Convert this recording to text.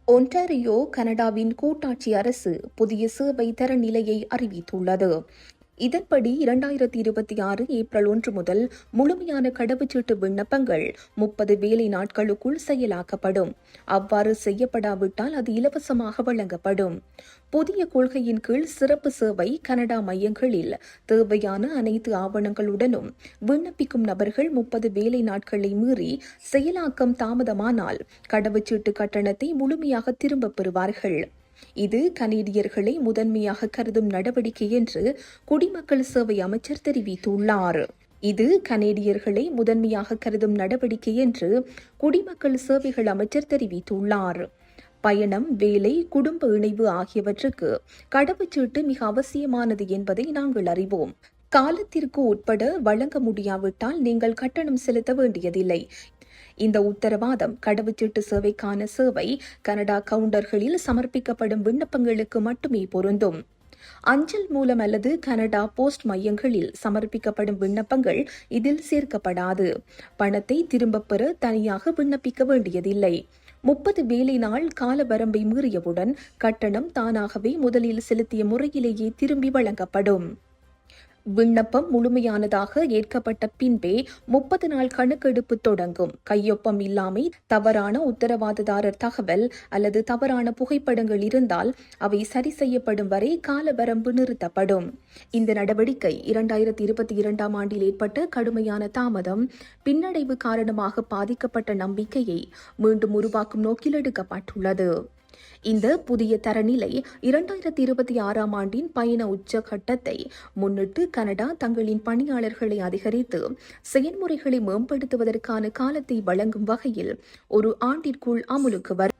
Ontario கனடாவின் கூட்டாட்சி அரசு புதிய சேவை தரநிலையை அறிவித்துள்ளது. இதன்படி 2026 ஏப்ரல் 1 முதல் முழுமையான கடவுச்சீட்டு விண்ணப்பங்கள் 30 வேலை நாட்களுக்குள் செயலாக்கப்படும். அவ்வாறு செய்யப்படாவிட்டால் அது இலவசமாக வழங்கப்படும். புதிய கொள்கையின் கீழ் சிறப்பு சேவை கனடா மையங்களில் தேவையான அனைத்து ஆவணங்களுடனும் விண்ணப்பிக்கும் நபர்கள் 30 வேலை நாட்களை மீறி செயலாக்கம் தாமதமானால் கடவுச்சீட்டு கட்டணத்தை முழுமையாக திரும்பப் பெறுவார்கள். இது கனேடியர்களை முதன்மையாக கருதும் நடவடிக்கை என்று குடிமக்கள் சேவை அமைச்சர் தெரிவித்துள்ளார். இது கனேடியர்களை முதன்மையாக கருதும் நடவடிக்கை என்று குடிமக்கள் சேவைகள் அமைச்சர் தெரிவித்துள்ளார். பயணம், வேலை, குடும்ப இணைவு ஆகியவற்றுக்கு கடவுச்சீட்டு மிக அவசியமானது என்பதை நாங்கள் அறிவோம். காலத்திற்கு உட்பட வழங்க முடியாவிட்டால் நீங்கள் கட்டணம் செலுத்த வேண்டியதில்லை. இந்த உத்தரவாதம் கடவுச்சீட்டு சேவைக்கான சேவை கனடா கவுண்டர்களில் சமர்ப்பிக்கப்படும் விண்ணப்பங்களுக்கு மட்டுமே பொருந்தும். அஞ்சல் மூலம் அல்லது கனடா போஸ்ட் மையங்களில் சமர்ப்பிக்கப்படும் விண்ணப்பங்கள் இதில் சேர்க்கப்படாது. பணத்தை திரும்பப் பெற தனியாக விண்ணப்பிக்க வேண்டியதில்லை. 30 வேலை நாள் கால வரம்பை மீறியவுடன் கட்டணம் தானாகவே முதலில் செலுத்திய முறையிலேயே திரும்பி வழங்கப்படும். விண்ணப்பம் முழுமையானதாக ஏற்கப்பட்ட பின்பே 30 நாள் கணக்கெடுப்பு தொடங்கும். கையொப்பம் இல்லாமை, தவறான உத்தரவாததாரர் தகவல் அல்லது தவறான புகைப்படங்கள் இருந்தால் அவை சரி செய்யப்படும் வரை கால வரம்பு நிறுத்தப்படும். இந்த நடவடிக்கை 2022 ஆண்டில் ஏற்பட்ட கடுமையான தாமதம், பின்னடைவு காரணமாக பாதிக்கப்பட்ட நம்பிக்கையை மீண்டும் உருவாக்கும் நோக்கில் எடுக்கப்பட்டுள்ளது. இந்த புதிய தரநிலை 2026 ஆண்டின் பயண உச்சகட்டத்தை முன்னிட்டு கனடா தங்களின் பணியாளர்களை அதிகரித்து செயல்முறைகளை மேம்படுத்துவதற்கான காலத்தை வழங்கும் வகையில் ஒரு ஆண்டிற்குள் அமுலுக்கு வரும்.